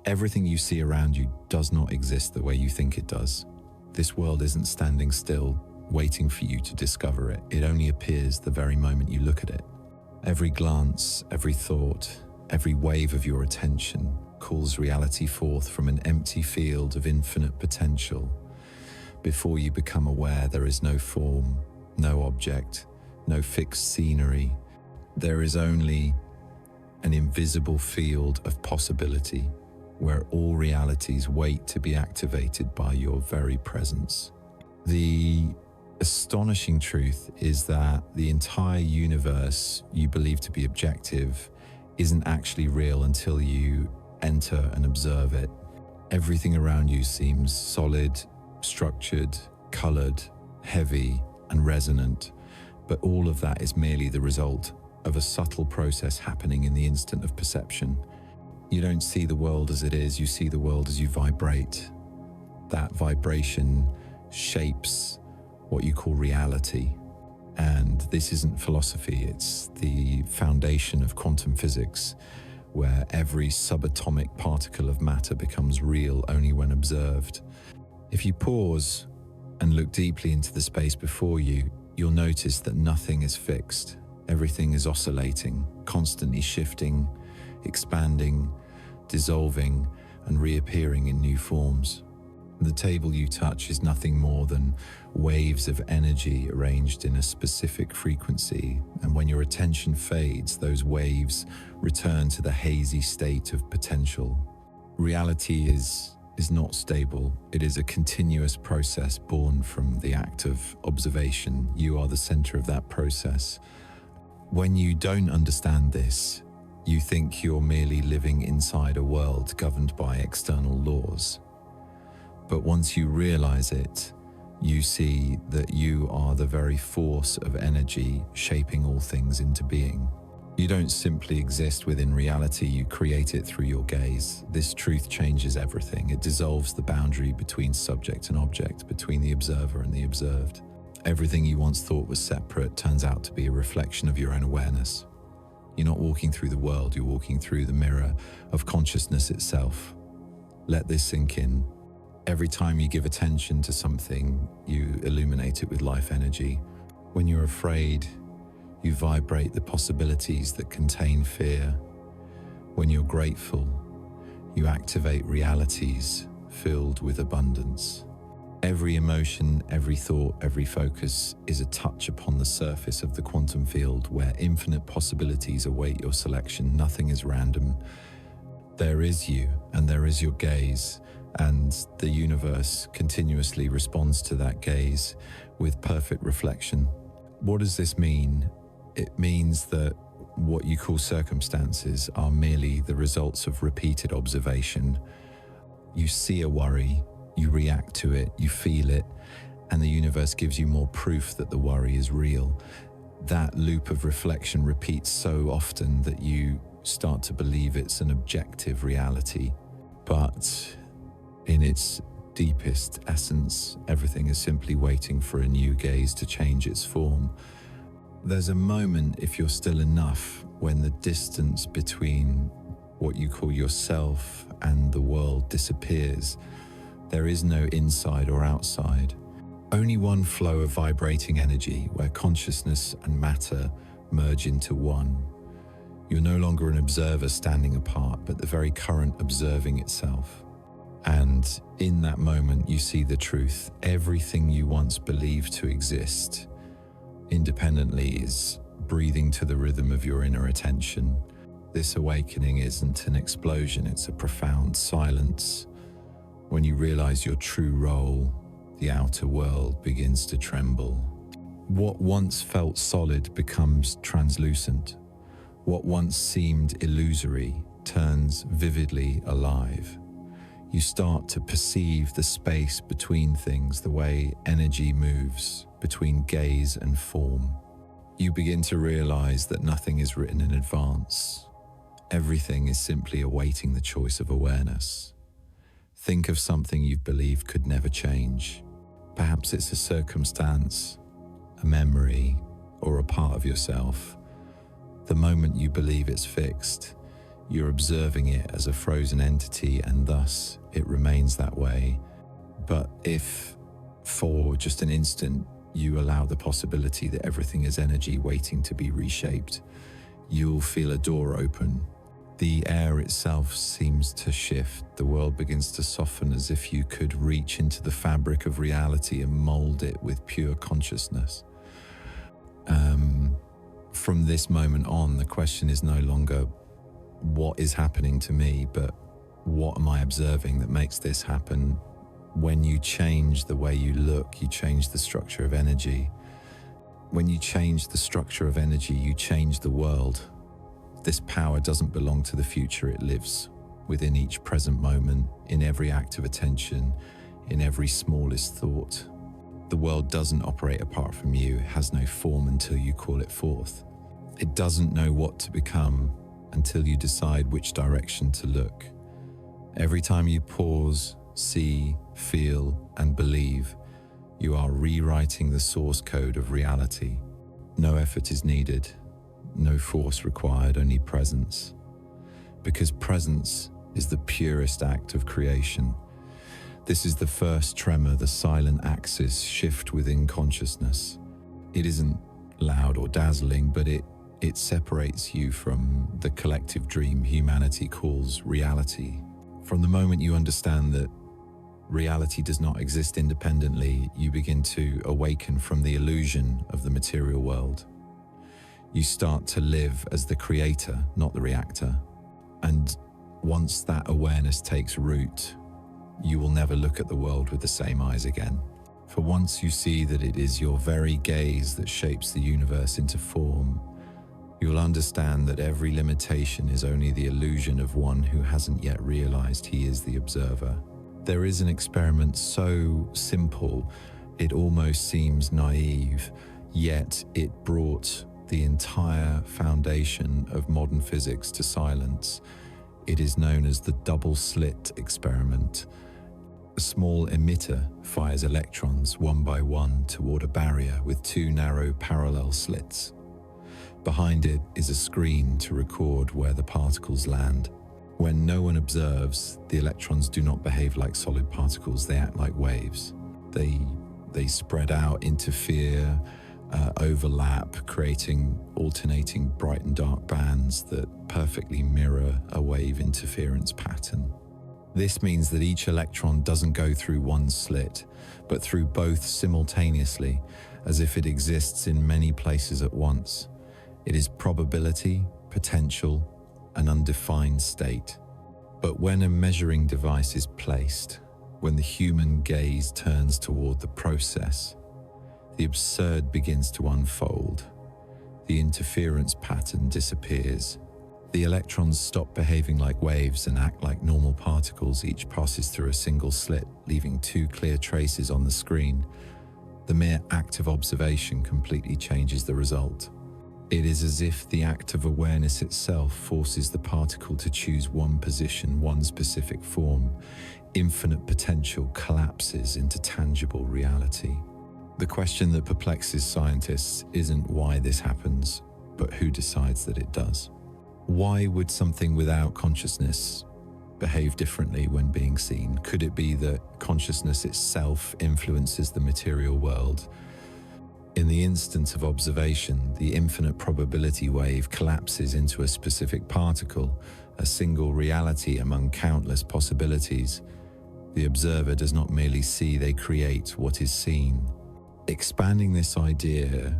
Everything you see around you does not exist the way you think it does. This world isn't standing still, waiting for you to discover it. It only appears the very moment you look at it. Every glance, every thought, every wave of your attention calls reality forth from an empty field of infinite potential. Before you become aware, there is no form, no object, no fixed scenery. There is only an invisible field of possibility where all realities wait to be activated by your very presence. The astonishing truth is that the entire universe you believe to be objective isn't actually real until you enter and observe it. Everything around you seems solid, structured, colored, heavy, and resonant, but all of that is merely the result of a subtle process happening in the instant of perception. You don't see the world as it is, you see the world as you vibrate. That vibration shapes what you call reality. And this isn't philosophy, it's the foundation of quantum physics, where every subatomic particle of matter becomes real only when observed. If you pause and look deeply into the space before you, you'll notice that nothing is fixed. Everything is oscillating, constantly shifting, expanding, dissolving, and reappearing in new forms. The table you touch is nothing more than waves of energy arranged in a specific frequency, and when your attention fades, those waves return to the hazy state of potential. Reality is not stable. It is a continuous process born from the act of observation. You are the center of that process. When you don't understand this, you think you're merely living inside a world governed by external laws. But once you realize it, you see that you are the very force of energy shaping all things into being. You don't simply exist within reality, you create it through your gaze. This truth changes everything. It dissolves the boundary between subject and object, between the observer and the observed. Everything you once thought was separate turns out to be a reflection of your own awareness. You're not walking through the world, you're walking through the mirror of consciousness itself. Let this sink in. Every time you give attention to something, you illuminate it with life energy. When you're afraid, you vibrate the possibilities that contain fear. When you're grateful, you activate realities filled with abundance. Every emotion, every thought, every focus is a touch upon the surface of the quantum field where infinite possibilities await your selection. Nothing is random. There is you, and there is your gaze, and the universe continuously responds to that gaze with perfect reflection. What does this mean? It means that what you call circumstances are merely the results of repeated observation. You see a worry, you react to it, you feel it, and the universe gives you more proof that the worry is real. That loop of reflection repeats so often that you start to believe it's an objective reality. But in its deepest essence, everything is simply waiting for a new gaze to change its form. There's a moment, if you're still enough, when the distance between what you call yourself and the world disappears. There is no inside or outside. Only one flow of vibrating energy where consciousness and matter merge into one. You're no longer an observer standing apart, but the very current observing itself. And in that moment, you see the truth. Everything you once believed to exist independently is breathing to the rhythm of your inner attention. This awakening isn't an explosion, it's a profound silence. When you realize your true role, the outer world begins to tremble. What once felt solid becomes translucent. What once seemed illusory turns vividly alive. You start to perceive the space between things, the way energy moves between gaze and form. You begin to realize that nothing is written in advance. Everything is simply awaiting the choice of awareness. Think of something you've believed could never change. Perhaps it's a circumstance, a memory, or a part of yourself. The moment you believe it's fixed, You're observing it as a frozen entity, and thus it remains that way. But if, for just an instant, you allow the possibility that everything is energy waiting to be reshaped, you'll feel a door open. The air itself seems to shift. The world begins to soften, as if you could reach into the fabric of reality and mold it with pure consciousness. From this moment on, the question is no longer what is happening to me, but what am I observing that makes this happen? When you change the way you look, you change the structure of energy. When you change the structure of energy, you change the world. This power doesn't belong to the future, it lives within each present moment, in every act of attention, in every smallest thought. The world doesn't operate apart from you, it has no form until you call it forth. It doesn't know what to become until you decide which direction to look. Every time you pause, see, feel, and believe, you are rewriting the source code of reality. No effort is needed, no force required, only presence. Because presence is the purest act of creation. This is the first tremor, the silent axis shift within consciousness. It isn't loud or dazzling, but it separates you from the collective dream humanity calls reality. From the moment you understand that reality does not exist independently, you begin to awaken from the illusion of the material world. You start to live as the creator, not the reactor. And once that awareness takes root, you will never look at the world with the same eyes again. For once you see that it is your very gaze that shapes the universe into form, you'll understand that every limitation is only the illusion of one who hasn't yet realized he is the observer. There is an experiment so simple, it almost seems naive, yet it brought the entire foundation of modern physics to silence. It is known as the double-slit experiment. A small emitter fires electrons one by one toward a barrier with two narrow parallel slits. Behind it is a screen to record where the particles land. When no one observes, the electrons do not behave like solid particles, they act like waves. They spread out, interfere, overlap, creating alternating bright and dark bands that perfectly mirror a wave interference pattern. This means that each electron doesn't go through one slit, but through both simultaneously, as if it exists in many places at once. It is probability, potential, an undefined state. But when a measuring device is placed, when the human gaze turns toward the process, the absurd begins to unfold. The interference pattern disappears. The electrons stop behaving like waves and act like normal particles. Each passes through a single slit, leaving two clear traces on the screen. The mere act of observation completely changes the result. It is as if the act of awareness itself forces the particle to choose one position, one specific form. Infinite potential collapses into tangible reality. The question that perplexes scientists isn't why this happens, but who decides that it does. Why would something without consciousness behave differently when being seen? Could it be that consciousness itself influences the material world? In the instant of observation, the infinite probability wave collapses into a specific particle, a single reality among countless possibilities. The observer does not merely see, they create what is seen. Expanding this idea,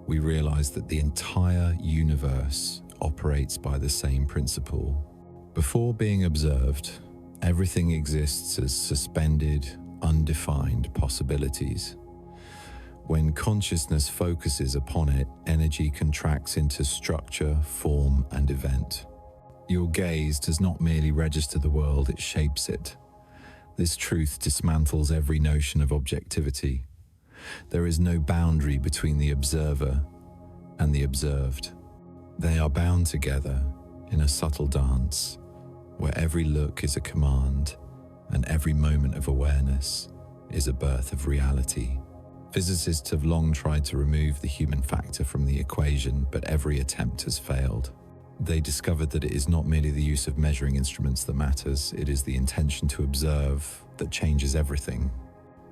we realize that the entire universe operates by the same principle. Before being observed, everything exists as suspended, undefined possibilities. When consciousness focuses upon it, energy contracts into structure, form, and event. Your gaze does not merely register the world, it shapes it. This truth dismantles every notion of objectivity. There is no boundary between the observer and the observed. They are bound together in a subtle dance, where every look is a command and every moment of awareness is a birth of reality. Physicists have long tried to remove the human factor from the equation, but every attempt has failed. They discovered that it is not merely the use of measuring instruments that matters, it is the intention to observe that changes everything.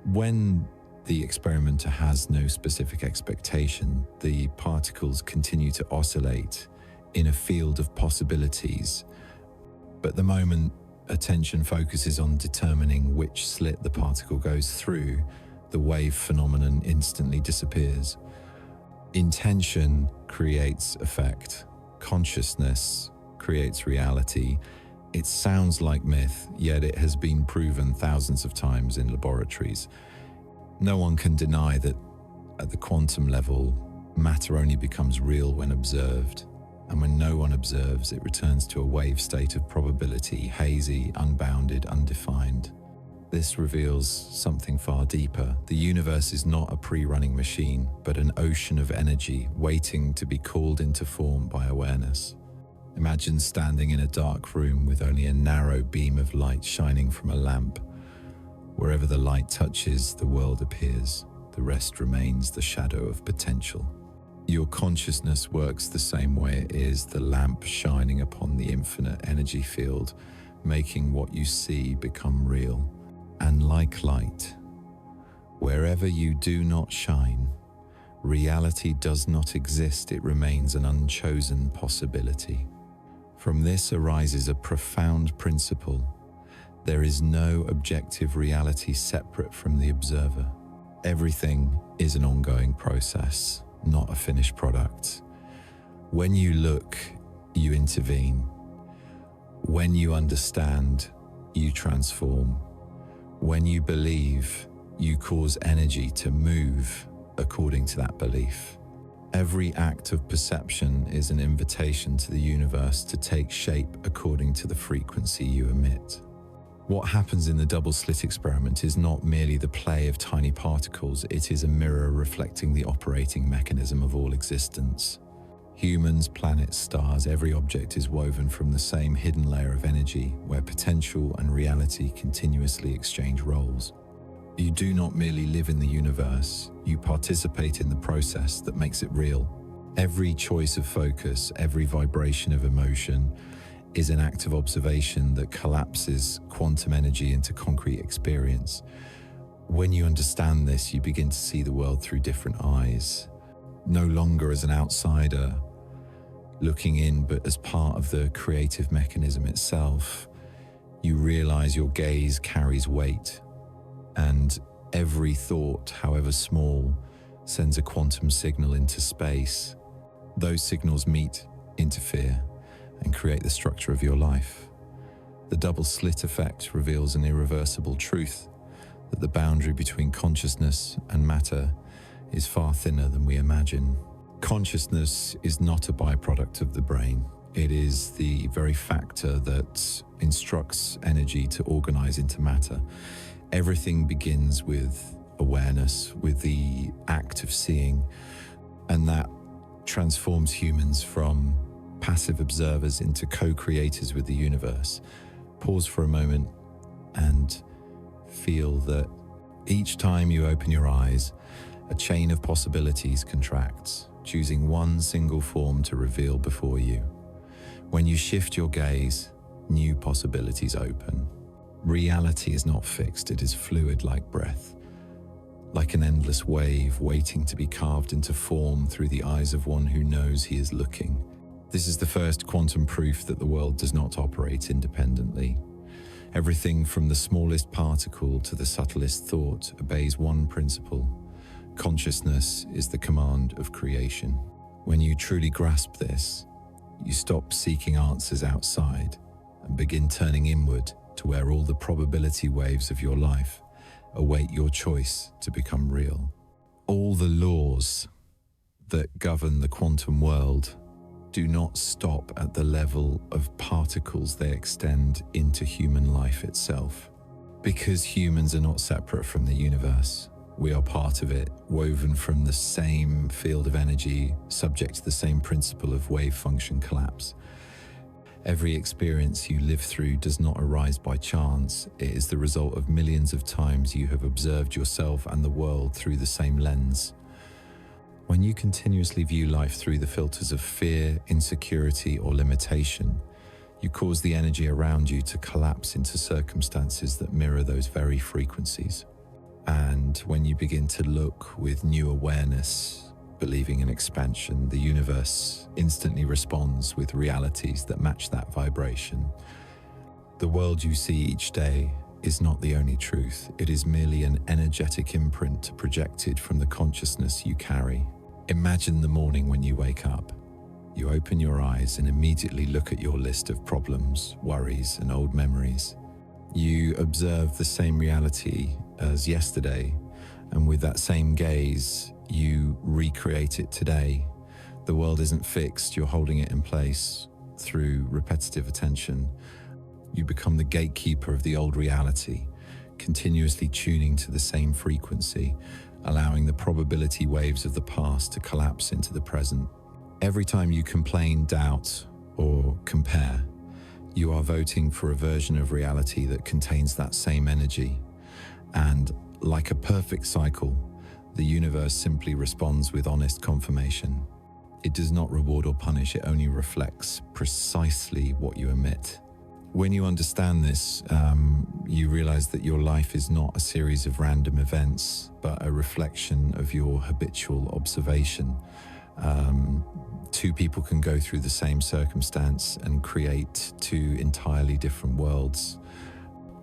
When the experimenter has no specific expectation, the particles continue to oscillate in a field of possibilities. But the moment attention focuses on determining which slit the particle goes through, the wave phenomenon instantly disappears. Intention creates effect. Consciousness creates reality. It sounds like myth, yet it has been proven thousands of times in laboratories. No one can deny that at the quantum level, matter only becomes real when observed. And when no one observes, it returns to a wave state of probability, hazy, unbounded, undefined. This reveals something far deeper. The universe is not a pre-running machine, but an ocean of energy waiting to be called into form by awareness. Imagine standing in a dark room with only a narrow beam of light shining from a lamp. Wherever the light touches, the world appears. The rest remains the shadow of potential. Your consciousness works the same way. It is the lamp shining upon the infinite energy field, making what you see become real. And like light, wherever you do not shine, reality does not exist. It remains an unchosen possibility. From this arises a profound principle. There is no objective reality separate from the observer. Everything is an ongoing process, not a finished product. When you look, you intervene. When you understand, you transform. When you believe, you cause energy to move according to that belief. Every act of perception is an invitation to the universe to take shape according to the frequency you emit. What happens in the double-slit experiment is not merely the play of tiny particles, it is a mirror reflecting the operating mechanism of all existence. Humans, planets, stars, every object is woven from the same hidden layer of energy where potential and reality continuously exchange roles. You do not merely live in the universe, you participate in the process that makes it real. Every choice of focus, every vibration of emotion is an act of observation that collapses quantum energy into concrete experience. When you understand this, you begin to see the world through different eyes, no longer as an outsider looking in, but as part of the creative mechanism itself. You realize your gaze carries weight, and every thought, however small, sends a quantum signal into space. Those signals meet, interfere, and create the structure of your life. The double-slit effect reveals an irreversible truth, that the boundary between consciousness and matter is far thinner than we imagine. Consciousness is not a byproduct of the brain. It is the very factor that instructs energy to organize into matter. Everything begins with awareness, with the act of seeing, and that transforms humans from passive observers into co-creators with the universe. Pause for a moment and feel that each time you open your eyes, a chain of possibilities contracts, choosing one single form to reveal before you. When you shift your gaze, new possibilities open. Reality is not fixed, it is fluid like breath, like an endless wave waiting to be carved into form through the eyes of one who knows he is looking. This is the first quantum proof that the world does not operate independently. Everything from the smallest particle to the subtlest thought obeys one principle. Consciousness is the command of creation. When you truly grasp this, you stop seeking answers outside and begin turning inward to where all the probability waves of your life await your choice to become real. All the laws that govern the quantum world do not stop at the level of particles, they extend into human life itself. Because humans are not separate from the universe, we are part of it, woven from the same field of energy, subject to the same principle of wave function collapse. Every experience you live through does not arise by chance. It is the result of millions of times you have observed yourself and the world through the same lens. When you continuously view life through the filters of fear, insecurity, or limitation, you cause the energy around you to collapse into circumstances that mirror those very frequencies. And when you begin to look with new awareness, believing in expansion, the universe instantly responds with realities that match that vibration. The world you see each day is not the only truth. It is merely an energetic imprint projected from the consciousness you carry. Imagine the morning when you wake up. You open your eyes and immediately look at your list of problems, worries, and old memories. You observe the same reality as yesterday, and with that same gaze, you recreate it today. The world isn't fixed, you're holding it in place through repetitive attention. You become the gatekeeper of the old reality, continuously tuning to the same frequency, allowing the probability waves of the past to collapse into the present. Every time you complain, doubt, or compare, you are voting for a version of reality that contains that same energy. And like a perfect cycle, the universe simply responds with honest confirmation. It does not reward or punish, it only reflects precisely what you emit. When you understand this, you realize that your life is not a series of random events, but a reflection of your habitual observation. Two people can go through the same circumstance and create two entirely different worlds.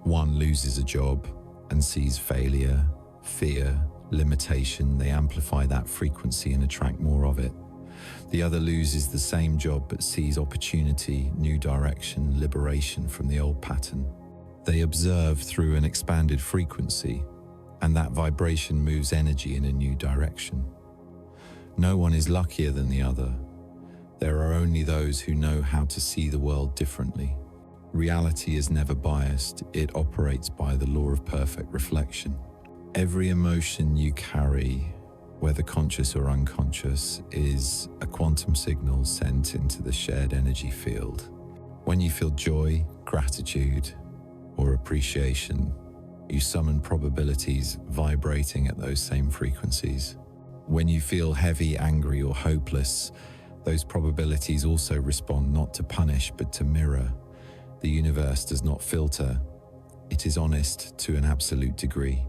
One loses a job and sees failure, fear, limitation. They amplify that frequency and attract more of it. The other loses the same job but sees opportunity, new direction, liberation from the old pattern. They observe through an expanded frequency, and that vibration moves energy in a new direction. No one is luckier than the other. There are only those who know how to see the world differently. Reality is never biased. It operates by the law of perfect reflection. Every emotion you carry, whether conscious or unconscious, is a quantum signal sent into the shared energy field. When you feel joy, gratitude, or appreciation, you summon probabilities vibrating at those same frequencies. When you feel heavy, angry, or hopeless, those probabilities also respond not to punish but to mirror. The universe does not filter. It is honest to an absolute degree.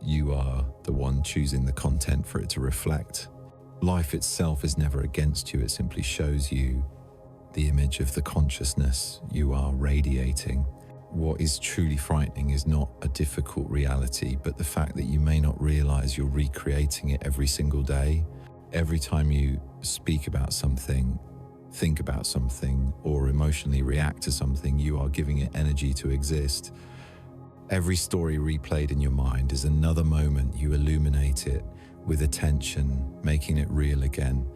You are the one choosing the content for it to reflect. Life itself is never against you, it simply shows you the image of the consciousness you are radiating. What is truly frightening is not a difficult reality, but the fact that you may not realize you're recreating it every single day. Every time you speak about something, think about something, or emotionally react to something, you are giving it energy to exist. Every story replayed in your mind is another moment you illuminate it with attention, making it real again.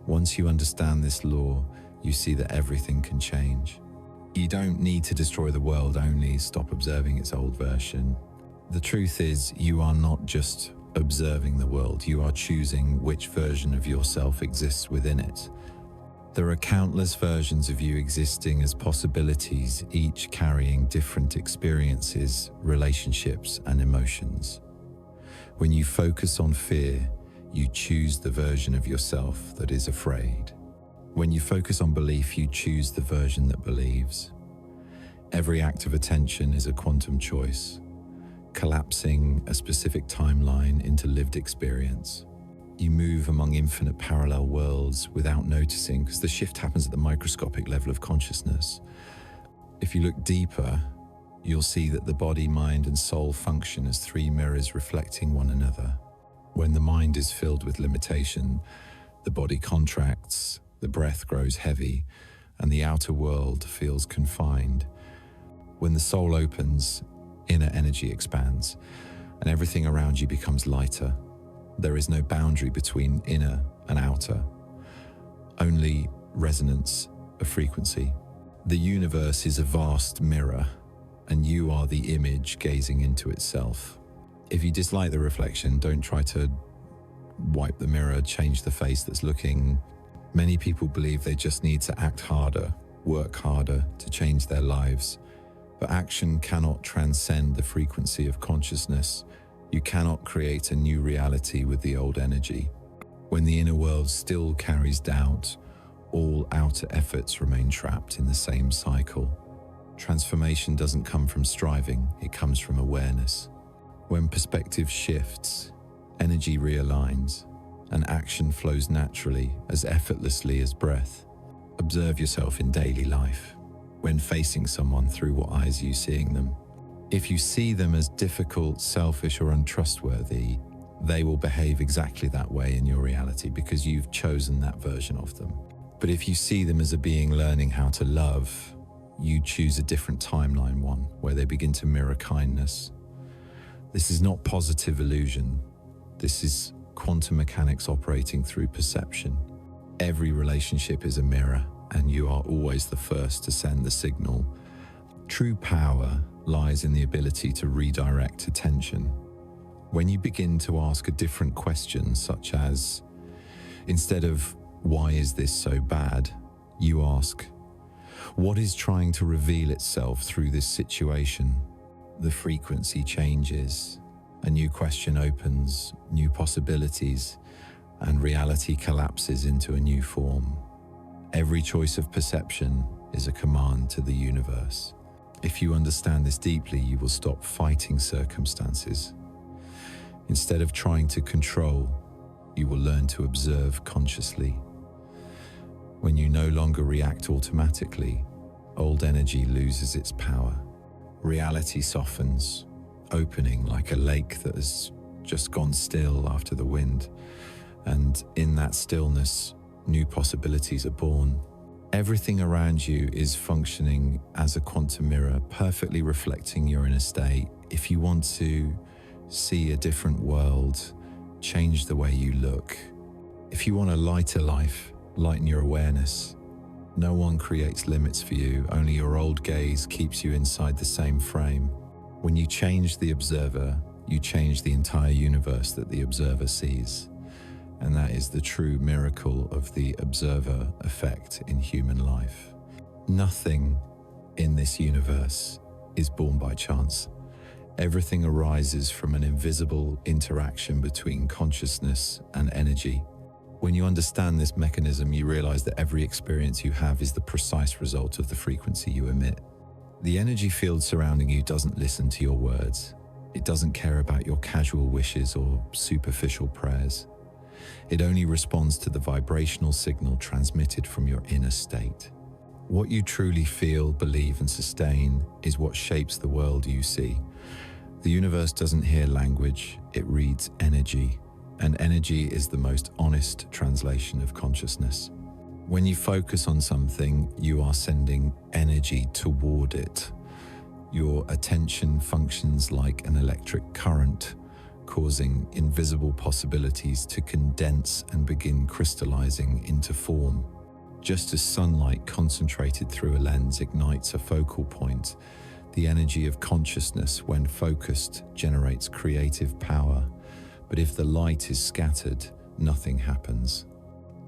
Once you understand this law, you see that everything can change. You don't need to destroy the world, only stop observing its old version. The truth is, you are not just observing the world, you are choosing which version of yourself exists within it. There are countless versions of you existing as possibilities, each carrying different experiences, relationships, and emotions. When you focus on fear, you choose the version of yourself that is afraid. When you focus on belief, you choose the version that believes. Every act of attention is a quantum choice, collapsing a specific timeline into lived experience. You move among infinite parallel worlds without noticing, because the shift happens at the microscopic level of consciousness. If you look deeper, you'll see that the body, mind, and soul function as three mirrors reflecting one another. When the mind is filled with limitation, the body contracts, the breath grows heavy, and the outer world feels confined. When the soul opens, inner energy expands, and everything around you becomes lighter. There is no boundary between inner and outer, only resonance of frequency. The universe is a vast mirror, and you are the image gazing into itself. If you dislike the reflection, don't try to wipe the mirror, change the face that's looking. Many people believe they just need to act harder, work harder to change their lives. But action cannot transcend the frequency of consciousness. You cannot create a new reality with the old energy. When the inner world still carries doubt, all outer efforts remain trapped in the same cycle. Transformation doesn't come from striving, it comes from awareness. When perspective shifts, energy realigns, and action flows naturally, as effortlessly as breath. Observe yourself in daily life, when facing someone through what eyes are you seeing them. If you see them as difficult, selfish, or untrustworthy, they will behave exactly that way in your reality because you've chosen that version of them. But if you see them as a being learning how to love, you choose a different timeline one where they begin to mirror kindness. This is not positive illusion. This is quantum mechanics operating through perception. Every relationship is a mirror, and you are always the first to send the signal. True power lies in the ability to redirect attention. When you begin to ask a different question, such as, instead of, "Why is this so bad?" you ask, "What is trying to reveal itself through this situation?" The frequency changes, a new question opens, new possibilities, and reality collapses into a new form. Every choice of perception is a command to the universe. If you understand this deeply, you will stop fighting circumstances. Instead of trying to control, you will learn to observe consciously. When you no longer react automatically, old energy loses its power. Reality softens, opening like a lake that has just gone still after the wind. And in that stillness, new possibilities are born. Everything around you is functioning as a quantum mirror, perfectly reflecting your inner state. If you want to see a different world, change the way you look. If you want a lighter life, lighten your awareness. No one creates limits for you, only your old gaze keeps you inside the same frame. When you change the observer, you change the entire universe that the observer sees. And that is the true miracle of the observer effect in human life. Nothing in this universe is born by chance. Everything arises from an invisible interaction between consciousness and energy. When you understand this mechanism, you realize that every experience you have is the precise result of the frequency you emit. The energy field surrounding you doesn't listen to your words. It doesn't care about your casual wishes or superficial prayers. It only responds to the vibrational signal transmitted from your inner state. What you truly feel, believe, and sustain is what shapes the world you see. The universe doesn't hear language, it reads energy, and energy is the most honest translation of consciousness. When you focus on something, you are sending energy toward it. Your attention functions like an electric current, causing invisible possibilities to condense and begin crystallizing into form. Just as sunlight concentrated through a lens ignites a focal point, the energy of consciousness, when focused, generates creative power. But if the light is scattered, nothing happens.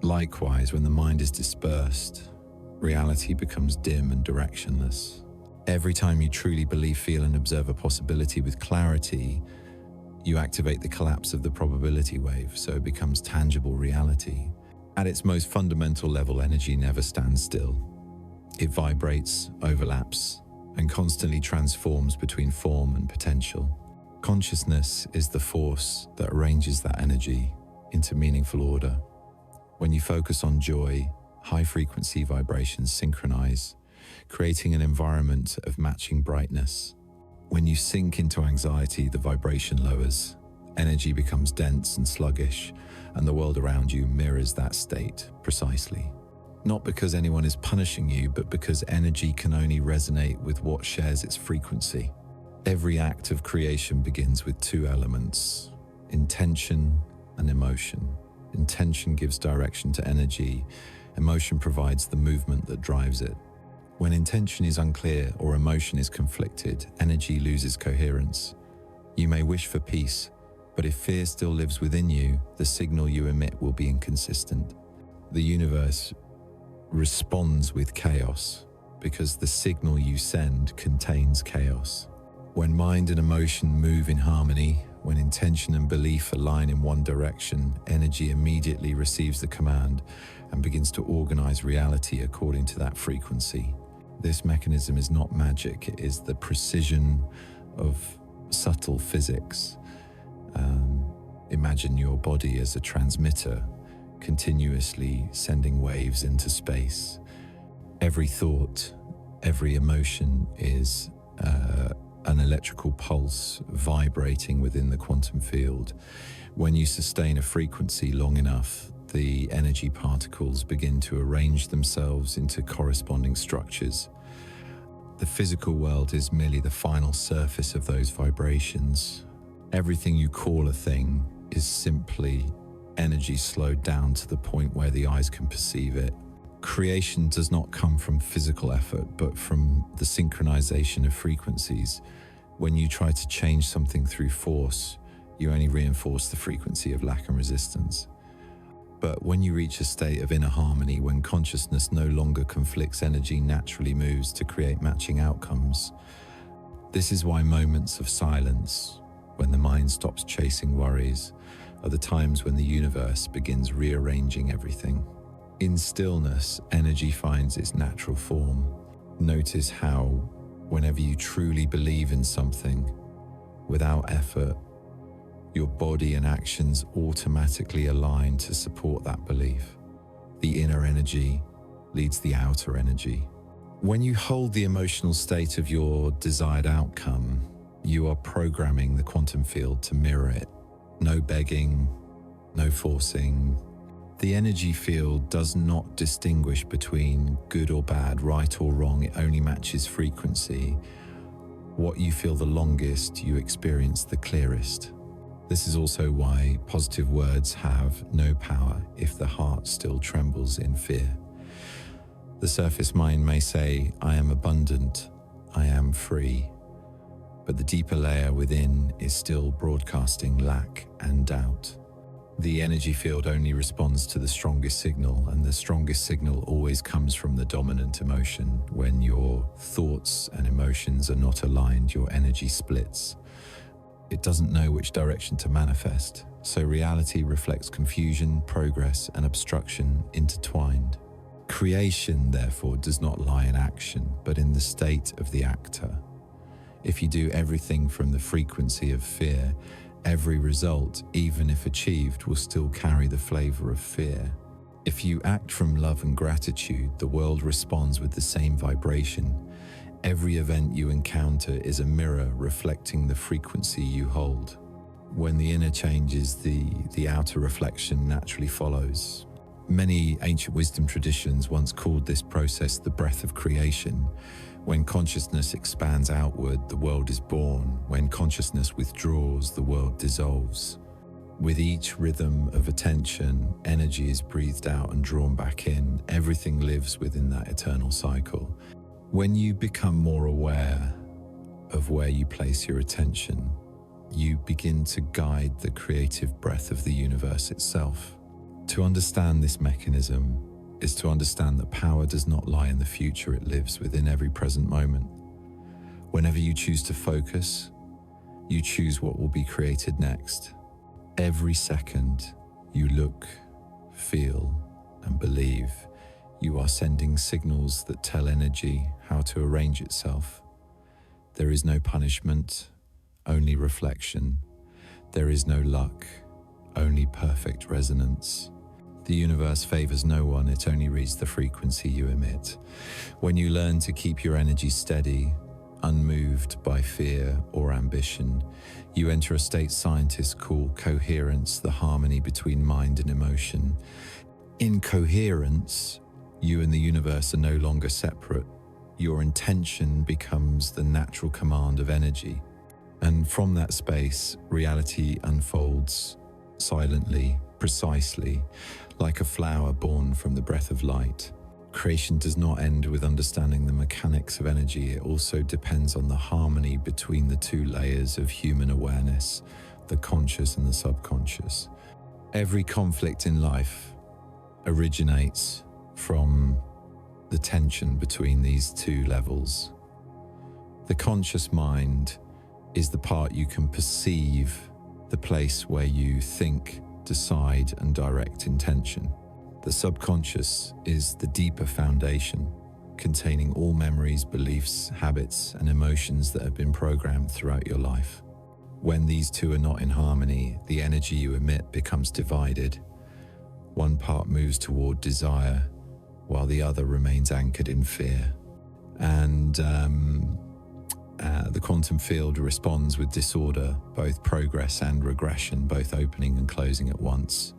Likewise, when the mind is dispersed, reality becomes dim and directionless. Every time you truly believe, feel, and observe a possibility with clarity, you activate the collapse of the probability wave, so it becomes tangible reality. At its most fundamental level, energy never stands still. It vibrates, overlaps, and constantly transforms between form and potential. Consciousness is the force that arranges that energy into meaningful order. When you focus on joy, high-frequency vibrations synchronize, creating an environment of matching brightness. When you sink into anxiety, the vibration lowers, energy becomes dense and sluggish, and the world around you mirrors that state precisely. Not because anyone is punishing you, but because energy can only resonate with what shares its frequency. Every act of creation begins with two elements: intention and emotion. Intention gives direction to energy. Emotion provides the movement that drives it. When intention is unclear or emotion is conflicted, energy loses coherence. You may wish for peace, but if fear still lives within you, the signal you emit will be inconsistent. The universe responds with chaos because the signal you send contains chaos. When mind and emotion move in harmony, When intention and belief align in one direction, energy immediately receives the command and begins to organize reality according to that frequency. This mechanism is not magic, it is the precision of subtle physics. Imagine your body as a transmitter, continuously sending waves into space. Every thought, every emotion is an electrical pulse vibrating within the quantum field. When you sustain a frequency long enough, the energy particles begin to arrange themselves into corresponding structures. The physical world is merely the final surface of those vibrations. Everything you call a thing is simply energy slowed down to the point where the eyes can perceive it. Creation does not come from physical effort, but from the synchronization of frequencies. When you try to change something through force, you only reinforce the frequency of lack and resistance. But when you reach a state of inner harmony, when consciousness no longer conflicts, energy naturally moves to create matching outcomes. This is why moments of silence, when the mind stops chasing worries, are the times when the universe begins rearranging everything. In stillness, energy finds its natural form. Notice how, whenever you truly believe in something, without effort, your body and actions automatically align to support that belief. The inner energy leads the outer energy. When you hold the emotional state of your desired outcome, you are programming the quantum field to mirror it. No begging, no forcing. The energy field does not distinguish between good or bad, right or wrong. It only matches frequency. What you feel the longest, you experience the clearest. This is also why positive words have no power if the heart still trembles in fear. The surface mind may say, "I am abundant, I am free," but the deeper layer within is still broadcasting lack and doubt. The energy field only responds to the strongest signal, and the strongest signal always comes from the dominant emotion. When your thoughts and emotions are not aligned, your energy splits. It doesn't know which direction to manifest, so reality reflects confusion, progress, and obstruction intertwined. Creation, therefore, does not lie in action, but in the state of the actor. If you do everything from the frequency of fear, every result, even if achieved, will still carry the flavor of fear. If you act from love and gratitude, the world responds with the same vibration. Every event you encounter is a mirror reflecting the frequency you hold. When the inner changes, the outer reflection naturally follows. Many ancient wisdom traditions once called this process the breath of creation. When consciousness expands outward, the world is born. When consciousness withdraws, the world dissolves. With each rhythm of attention, energy is breathed out and drawn back in. Everything lives within that eternal cycle. When you become more aware of where you place your attention, you begin to guide the creative breath of the universe itself. To understand this mechanism is to understand that power does not lie in the future, it lives within every present moment. Whenever you choose to focus, you choose what will be created next. Every second you look, feel, and believe, you are sending signals that tell energy how to arrange itself. There is no punishment, only reflection. There is no luck, only perfect resonance. The universe favors no one, it only reads the frequency you emit. When you learn to keep your energy steady, unmoved by fear or ambition, you enter a state scientists call coherence, the harmony between mind and emotion. In coherence, you and the universe are no longer separate. Your intention becomes the natural command of energy. And from that space, reality unfolds silently, precisely, like a flower born from the breath of light. Creation does not end with understanding the mechanics of energy. It also depends on the harmony between the two layers of human awareness, the conscious and the subconscious. Every conflict in life originates from the tension between these two levels. The conscious mind is the part you can perceive the place where you think, decide, and direct intention. The subconscious is the deeper foundation, containing all memories, beliefs, habits, and emotions that have been programmed throughout your life. When these two are not in harmony, the energy you emit becomes divided. One part moves toward desire, while the other remains anchored in fear. And the quantum field responds with disorder, both progress and regression, both opening and closing at once.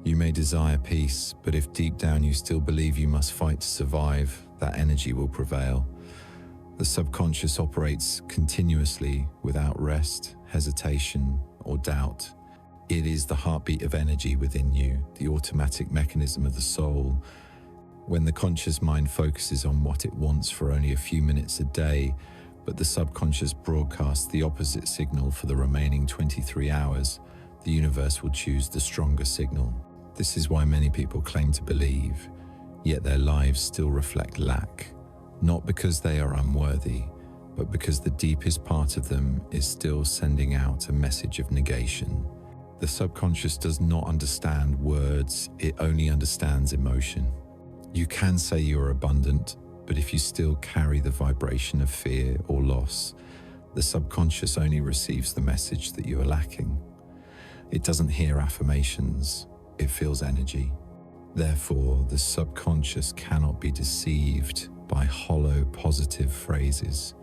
You may desire peace, but if deep down you still believe you must fight to survive, that energy will prevail. The subconscious operates continuously without rest, hesitation, or doubt. It is the heartbeat of energy within you, the automatic mechanism of the soul. When the conscious mind focuses on what it wants for only a few minutes a day, but the subconscious broadcasts the opposite signal for the remaining 23 hours, the universe will choose the stronger signal. This is why many people claim to believe, yet their lives still reflect lack. Not because they are unworthy, but because the deepest part of them is still sending out a message of negation. The subconscious does not understand words, it only understands emotion. You can say you are abundant, but if you still carry the vibration of fear or loss, the subconscious only receives the message that you are lacking. It doesn't hear affirmations, it feels energy. Therefore, the subconscious cannot be deceived by hollow positive phrases.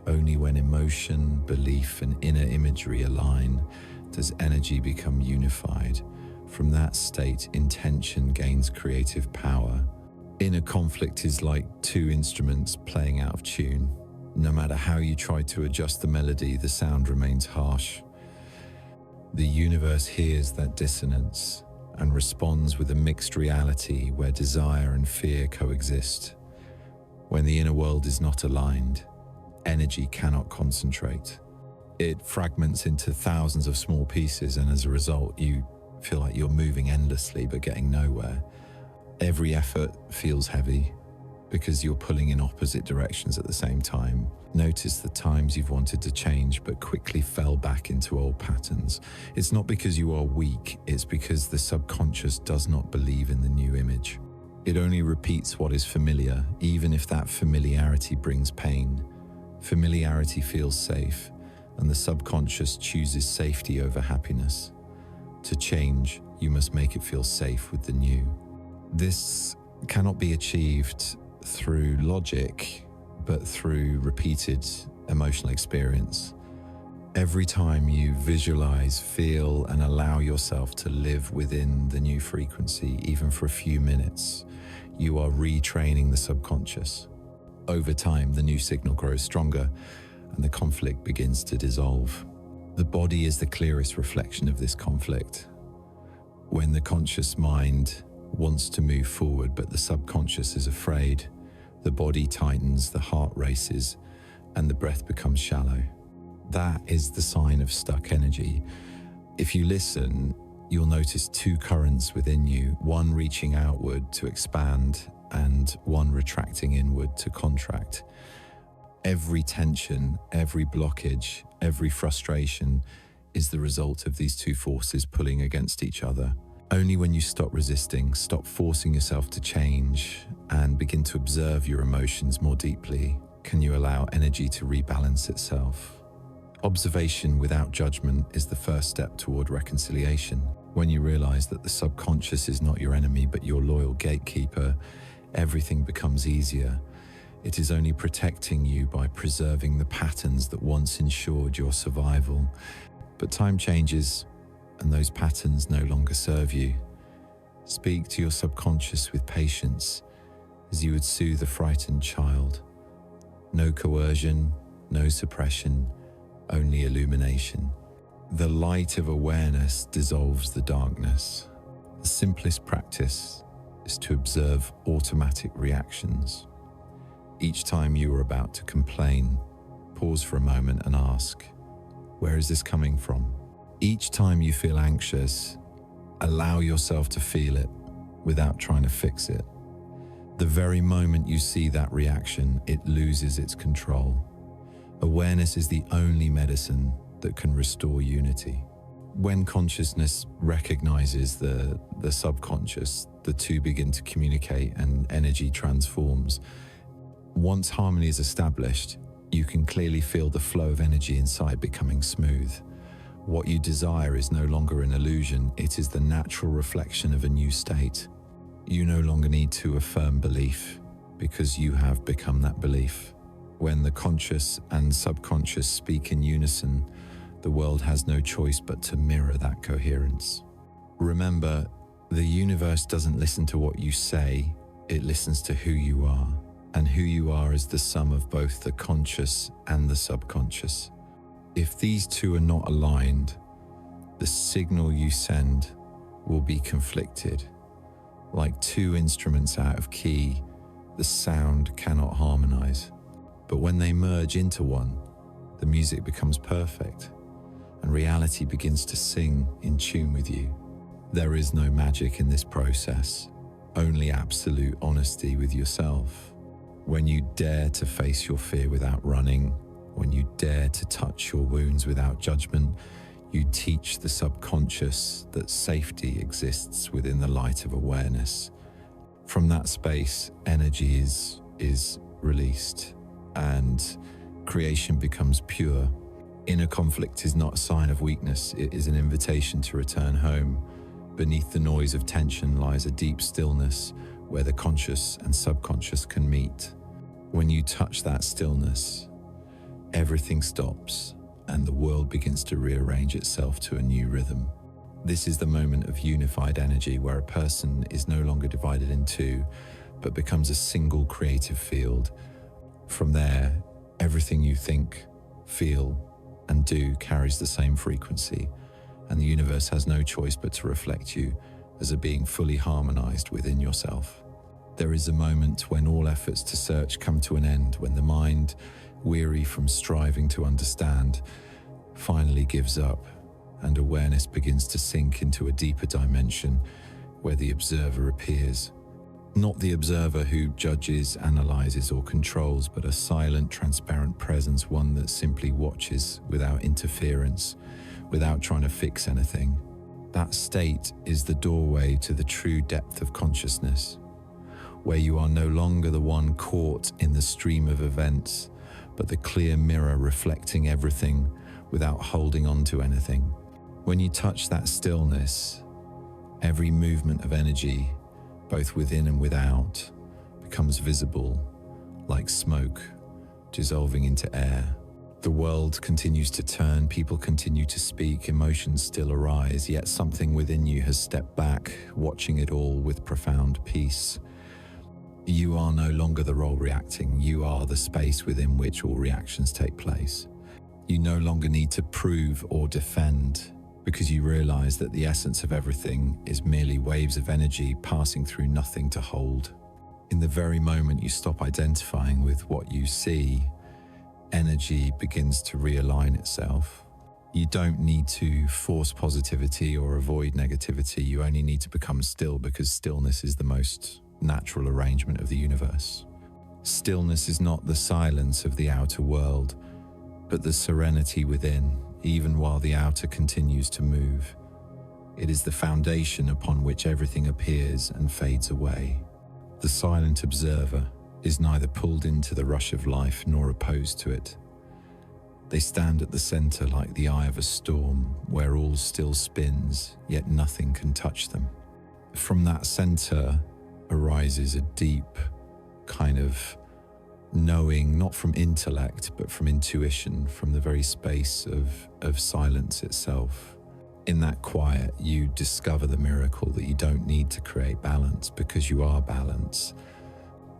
Only when emotion, belief, and inner imagery align does energy become unified. From that state, intention gains creative power. Inner conflict is like two instruments playing out of tune. No matter how you try to adjust the melody, the sound remains harsh. The universe hears that dissonance and responds with a mixed reality where desire and fear coexist. When the inner world is not aligned, energy cannot concentrate. It fragments into thousands of small pieces, and as a result, you feel like you're moving endlessly but getting nowhere. Every effort feels heavy because you're pulling in opposite directions at the same time. Notice the times you've wanted to change but quickly fell back into old patterns. It's not because you are weak, it's because the subconscious does not believe in the new image. It only repeats what is familiar, even if that familiarity brings pain. Familiarity feels safe, and the subconscious chooses safety over happiness. To change, you must make it feel safe with the new. This cannot be achieved through logic, but through repeated emotional experience. Every time you visualize, feel, and allow yourself to live within the new frequency, even for a few minutes, you are retraining the subconscious. Over time, the new signal grows stronger and the conflict begins to dissolve. The body is the clearest reflection of this conflict. When the conscious mind wants to move forward, but the subconscious is afraid, the body tightens, the heart races, and the breath becomes shallow. That is the sign of stuck energy. If you listen, you'll notice two currents within you, one reaching outward to expand and one retracting inward to contract. Every tension, every blockage, every frustration is the result of these two forces pulling against each other. Only when you stop resisting, stop forcing yourself to change, and begin to observe your emotions more deeply, can you allow energy to rebalance itself. Observation without judgment is the first step toward reconciliation. When you realize that the subconscious is not your enemy but your loyal gatekeeper, everything becomes easier. It is only protecting you by preserving the patterns that once ensured your survival. But time changes, and those patterns no longer serve you. Speak to your subconscious with patience, as you would soothe a frightened child. No coercion, no suppression, only illumination. The light of awareness dissolves the darkness. The simplest practice is to observe automatic reactions. Each time you are about to complain, pause for a moment and ask, where is this coming from? Each time you feel anxious, allow yourself to feel it without trying to fix it. The very moment you see that reaction, it loses its control. Awareness is the only medicine that can restore unity. When consciousness recognizes the subconscious, the two begin to communicate and energy transforms. Once harmony is established, you can clearly feel the flow of energy inside becoming smooth. What you desire is no longer an illusion, it is the natural reflection of a new state. You no longer need to affirm belief, because you have become that belief. When the conscious and subconscious speak in unison, the world has no choice but to mirror that coherence. Remember, the universe doesn't listen to what you say, it listens to who you are. And who you are is the sum of both the conscious and the subconscious. If these two are not aligned, the signal you send will be conflicted. Like two instruments out of key, the sound cannot harmonize. But when they merge into one, the music becomes perfect, and reality begins to sing in tune with you. There is no magic in this process, only absolute honesty with yourself. When you dare to face your fear without running, when you dare to touch your wounds without judgment, you teach the subconscious that safety exists within the light of awareness. From that space, energy is released and creation becomes pure. Inner conflict is not a sign of weakness, it is an invitation to return home. Beneath the noise of tension lies a deep stillness where the conscious and subconscious can meet. When you touch that stillness, everything stops and the world begins to rearrange itself to a new rhythm. This is the moment of unified energy where a person is no longer divided in two, but becomes a single creative field. From there, everything you think, feel, and do carries the same frequency, and the universe has no choice but to reflect you as a being fully harmonized within yourself. There is a moment when all efforts to search come to an end, when the mind, weary from striving to understand, finally gives up, and awareness begins to sink into a deeper dimension where the observer appears. Not the observer who judges, analyzes, or controls, but a silent, transparent presence, one that simply watches without interference, without trying to fix anything. That state is the doorway to the true depth of consciousness, where you are no longer the one caught in the stream of events, but the clear mirror reflecting everything without holding on to anything. When you touch that stillness, every movement of energy, both within and without, becomes visible, like smoke dissolving into air. The world continues to turn, people continue to speak, emotions still arise, yet something within you has stepped back, watching it all with profound peace. You are no longer the role reacting, you are the space within which all reactions take place. You no longer need to prove or defend, because you realize that the essence of everything is merely waves of energy passing through nothing to hold. In the very moment you stop identifying with what you see, energy begins to realign itself. You don't need to force positivity or avoid negativity, you only need to become still, because stillness is the most natural arrangement of the universe. Stillness is not the silence of the outer world, but the serenity within, even while the outer continues to move. It is the foundation upon which everything appears and fades away. The silent observer is neither pulled into the rush of life nor opposed to it. They stand at the center like the eye of a storm, where all still spins, yet nothing can touch them. From that center arises a deep kind of knowing, not from intellect, but from intuition, from the very space of silence itself. In that quiet, you discover the miracle that you don't need to create balance, because you are balance.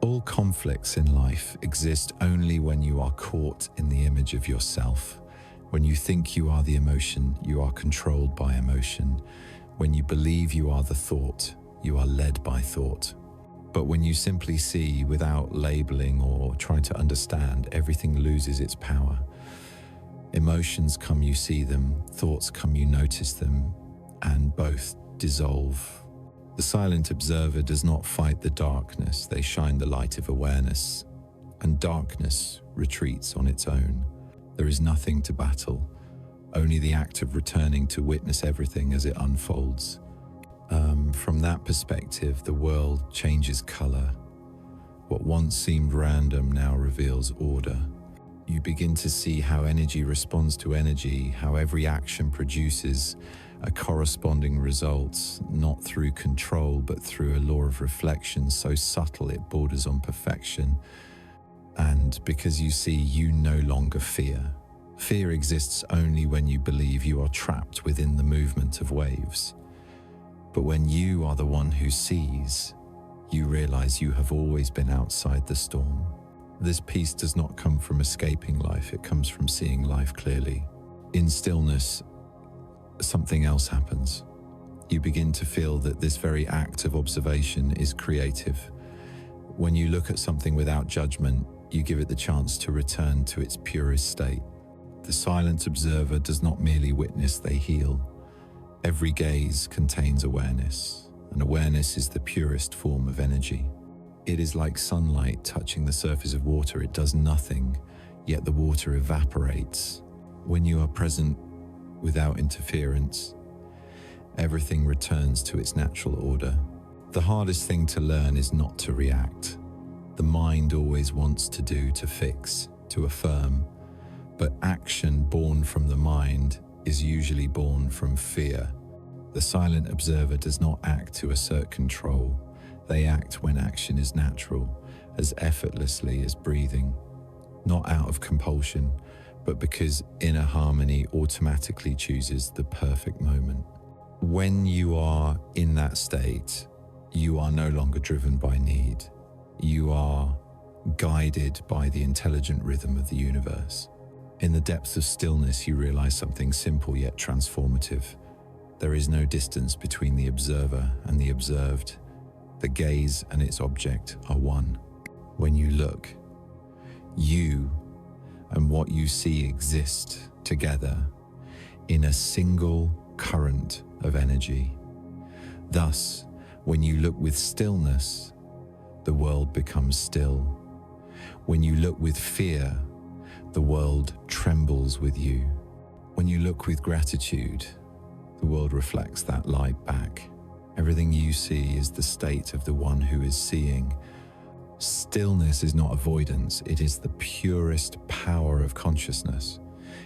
All conflicts in life exist only when you are caught in the image of yourself. When you think you are the emotion, you are controlled by emotion. When you believe you are the thought, you are led by thought. But when you simply see without labeling or trying to understand, everything loses its power. Emotions come, you see them. Thoughts come, you notice them. And both dissolve. The silent observer does not fight the darkness. They shine the light of awareness. And darkness retreats on its own. There is nothing to battle, only the act of returning to witness everything as it unfolds. From that perspective, the world changes color. What once seemed random now reveals order. You begin to see how energy responds to energy, how every action produces a corresponding result, not through control, but through a law of reflection so subtle it borders on perfection. And because you see, you no longer fear. Fear exists only when you believe you are trapped within the movement of waves. But when you are the one who sees, you realize you have always been outside the storm. This peace does not come from escaping life, it comes from seeing life clearly. In stillness, something else happens. You begin to feel that this very act of observation is creative. When you look at something without judgment, you give it the chance to return to its purest state. The silent observer does not merely witness, they heal. Every gaze contains awareness, and awareness is the purest form of energy. It is like sunlight touching the surface of water. It does nothing, yet the water evaporates. When you are present without interference, everything returns to its natural order. The hardest thing to learn is not to react. The mind always wants to do, to fix, to affirm, but action born from the mind is usually born from fear. The silent observer does not act to assert control. They act when action is natural, as effortlessly as breathing, not out of compulsion, but because inner harmony automatically chooses the perfect moment. When you are in that state, you are no longer driven by need. You are guided by the intelligent rhythm of the universe. In the depths of stillness, you realize something simple yet transformative. There is no distance between the observer and the observed. The gaze and its object are one. When you look, you and what you see exist together in a single current of energy. Thus, when you look with stillness, the world becomes still. When you look with fear, the world trembles with you. When you look with gratitude, the world reflects that light back. Everything you see is the state of the one who is seeing. Stillness is not avoidance, it is the purest power of consciousness.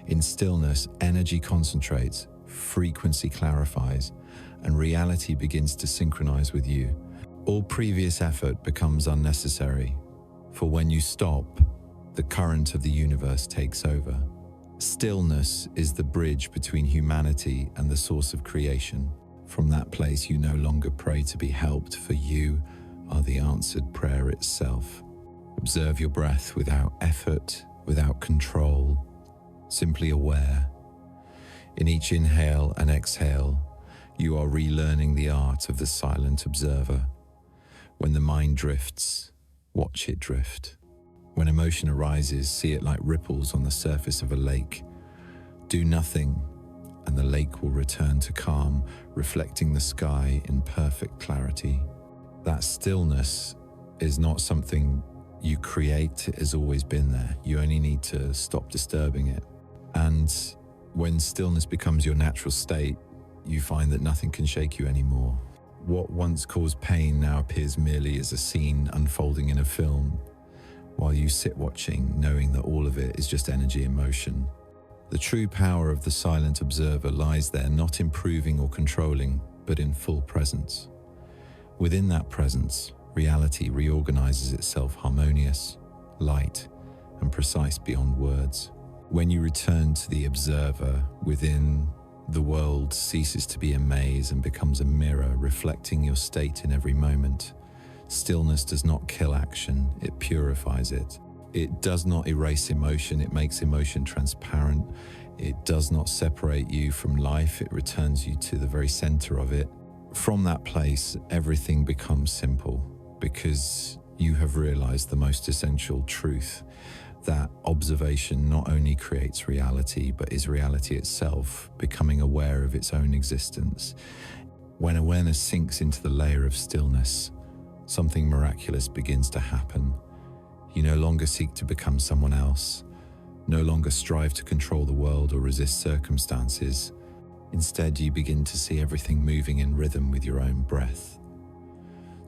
In stillness, energy concentrates, frequency clarifies, and reality begins to synchronize with you. All previous effort becomes unnecessary, for when you stop, the current of the universe takes over. Stillness is the bridge between humanity and the source of creation. From that place, you no longer pray to be helped, for you are the answered prayer itself. Observe your breath without effort, without control, simply aware. In each inhale and exhale, you are relearning the art of the silent observer. When the mind drifts, watch it drift. When emotion arises, see it like ripples on the surface of a lake. Do nothing, and the lake will return to calm, reflecting the sky in perfect clarity. That stillness is not something you create, it has always been there. You only need to stop disturbing it. And when stillness becomes your natural state, you find that nothing can shake you anymore. What once caused pain now appears merely as a scene unfolding in a film, while you sit watching, knowing that all of it is just energy in motion. The true power of the silent observer lies there, not in proving or controlling, but in full presence. Within that presence, reality reorganizes itself harmonious, light, and precise beyond words. When you return to the observer within, the world ceases to be a maze and becomes a mirror reflecting your state in every moment. Stillness does not kill action, it purifies it. It does not erase emotion, it makes emotion transparent. It does not separate you from life, it returns you to the very center of it. From that place, everything becomes simple because you have realized the most essential truth, that observation not only creates reality, but is reality itself, becoming aware of its own existence. When awareness sinks into the layer of stillness, something miraculous begins to happen. You no longer seek to become someone else, No longer strive to control the world or resist circumstances. Instead, you begin to see everything moving in rhythm with your own breath.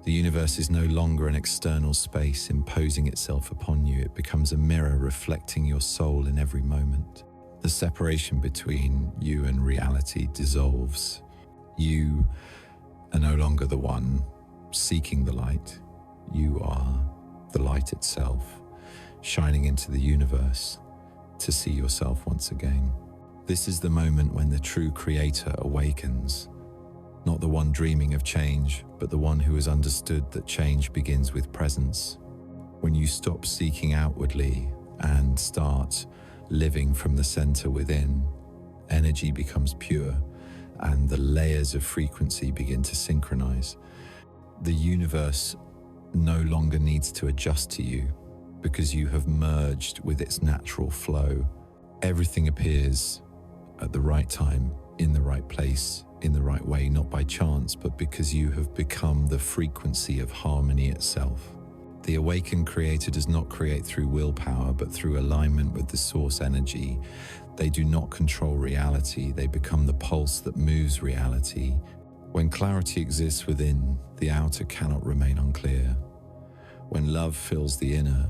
The universe is no longer an external space imposing itself upon you. It becomes a mirror reflecting your soul in every moment. The separation between you and reality dissolves. You are no longer the one seeking the light. You are the light itself, shining into the universe to see yourself once again. This is the moment when the true creator awakens, not the one dreaming of change, but the one who has understood that change begins with presence. When you stop seeking outwardly and start living from the center within, energy becomes pure and the layers of frequency begin to synchronize. The universe no longer needs to adjust to you because you have merged with its natural flow. Everything appears at the right time, in the right place, in the right way, not by chance, but because you have become the frequency of harmony itself. The awakened creator does not create through willpower, but through alignment with the source energy. They do not control reality, they become the pulse that moves reality. When clarity exists within, the outer cannot remain unclear. When love fills the inner,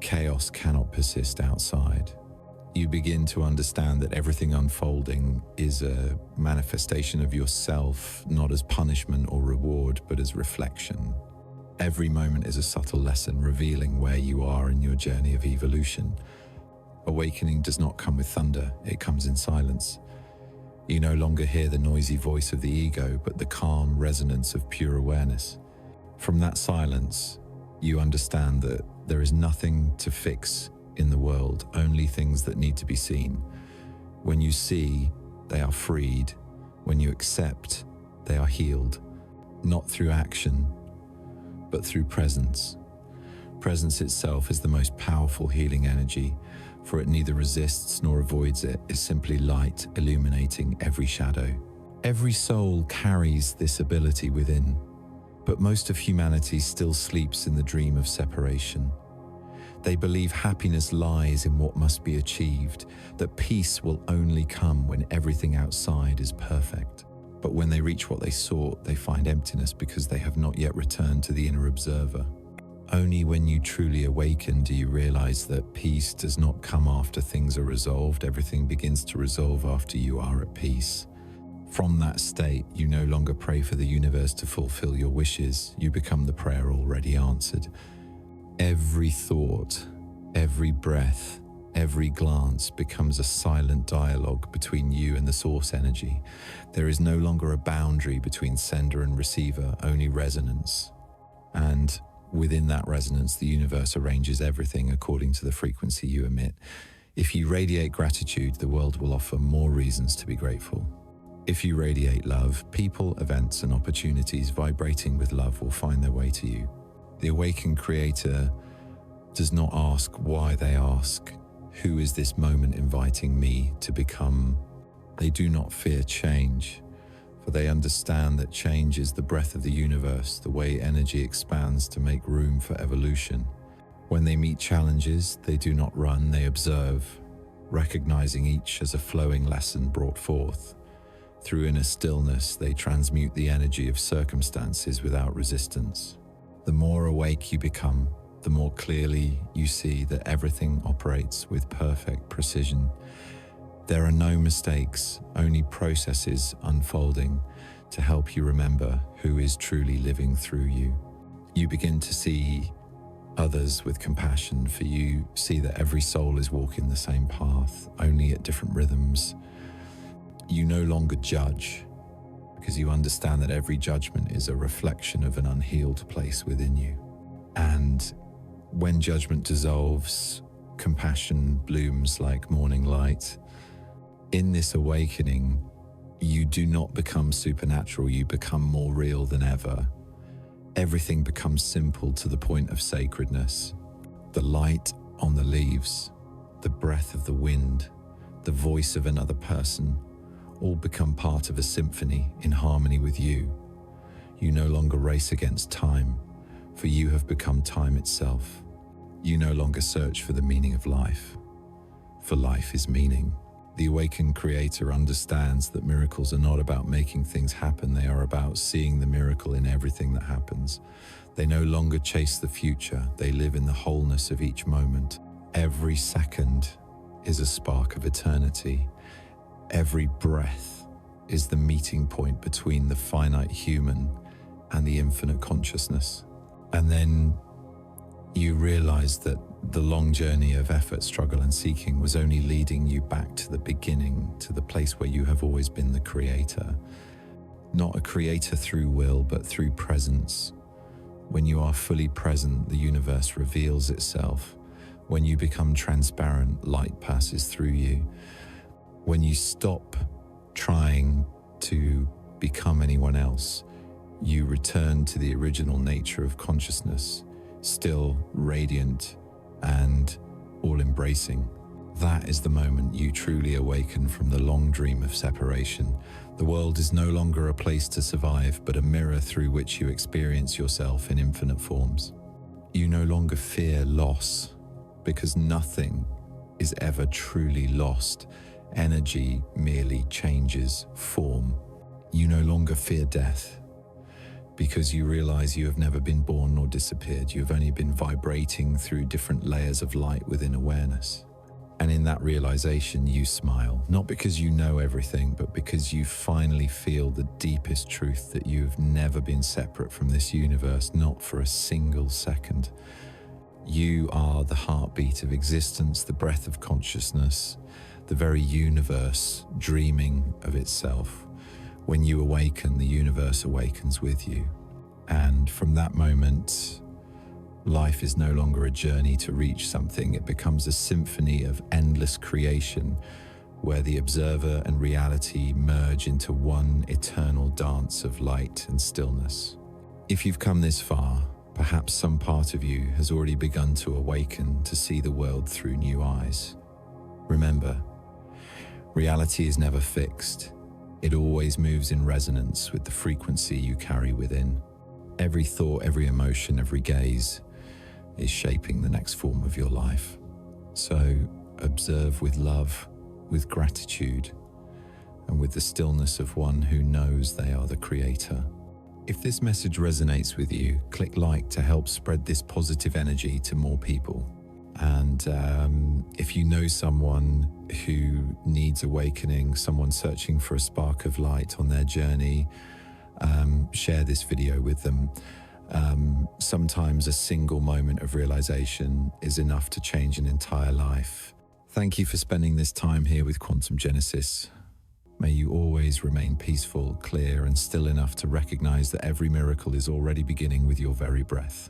chaos cannot persist outside. You begin to understand that everything unfolding is a manifestation of yourself, not as punishment or reward, but as reflection. Every moment is a subtle lesson revealing where you are in your journey of evolution. Awakening does not come with thunder, it comes in silence. You no longer hear the noisy voice of the ego, but the calm resonance of pure awareness. From that silence, you understand that there is nothing to fix in the world, only things that need to be seen. When you see, they are freed. When you accept, they are healed. Not through action, but through presence. Presence itself is the most powerful healing energy, for it neither resists nor avoids it. It's simply light illuminating every shadow. Every soul carries this ability within, but most of humanity still sleeps in the dream of separation. They believe happiness lies in what must be achieved, that peace will only come when everything outside is perfect. But when they reach what they sought, they find emptiness because they have not yet returned to the inner observer. Only when you truly awaken do you realize that peace does not come after things are resolved. Everything begins to resolve after you are at peace. From that state, you no longer pray for the universe to fulfill your wishes. You become the prayer already answered. Every thought, every breath, every glance becomes a silent dialogue between you and the source energy. There is no longer a boundary between sender and receiver, only resonance. And within that resonance, the universe arranges everything according to the frequency you emit. If you radiate gratitude, the world will offer more reasons to be grateful. If you radiate love, people, events, and opportunities vibrating with love will find their way to you. The awakened creator does not ask why, they ask, who is this moment inviting me to become? They do not fear change, for they understand that change is the breath of the universe, the way energy expands to make room for evolution. When they meet challenges, they do not run, they observe, recognizing each as a flowing lesson brought forth. Through inner stillness, they transmute the energy of circumstances without resistance. The more awake you become, the more clearly you see that everything operates with perfect precision. There are no mistakes, only processes unfolding to help you remember who is truly living through you. You begin to see others with compassion, for you see that every soul is walking the same path, only at different rhythms. You no longer judge, because you understand that every judgment is a reflection of an unhealed place within you. And when judgment dissolves, compassion blooms like morning light. In this awakening, you do not become supernatural, you become more real than ever. Everything becomes simple to the point of sacredness. The light on the leaves, the breath of the wind, the voice of another person, all become part of a symphony in harmony with you. You no longer race against time, for you have become time itself. You no longer search for the meaning of life, for life is meaning. The awakened creator understands that miracles are not about making things happen, they are about seeing the miracle in everything that happens. They no longer chase the future, they live in the wholeness of each moment. Every second is a spark of eternity. Every breath is the meeting point between the finite human and the infinite consciousness. And then you realize that the long journey of effort, struggle, and seeking was only leading you back to the beginning, to the place where you have always been the creator. Not a creator through will, but through presence. When you are fully present, the universe reveals itself. When you become transparent, light passes through you. When you stop trying to become anyone else, you return to the original nature of consciousness, still, radiant, and all-embracing. That is the moment you truly awaken from the long dream of separation. The world is no longer a place to survive, but a mirror through which you experience yourself in infinite forms. You no longer fear loss, because nothing is ever truly lost. Energy merely changes form. You no longer fear death, because you realize you have never been born nor disappeared. You have only been vibrating through different layers of light within awareness. And in that realization, you smile, not because you know everything, but because you finally feel the deepest truth that you've never been separate from this universe, not for a single second. You are the heartbeat of existence, the breath of consciousness, the very universe dreaming of itself. When you awaken, the universe awakens with you. And from that moment, life is no longer a journey to reach something. It becomes a symphony of endless creation, where the observer and reality merge into one eternal dance of light and stillness. If you've come this far, perhaps some part of you has already begun to awaken to see the world through new eyes. Remember, reality is never fixed. It always moves in resonance with the frequency you carry within. Every thought, every emotion, every gaze is shaping the next form of your life. So observe with love, with gratitude, and with the stillness of one who knows they are the creator. If this message resonates with you, click like to help spread this positive energy to more people. And if you know someone who needs awakening, someone searching for a spark of light on their journey, share this video with them. Sometimes a single moment of realization is enough to change an entire life. Thank you for spending this time here with Quantum Genesis. May you always remain peaceful, clear, and still enough to recognize that every miracle is already beginning with your very breath.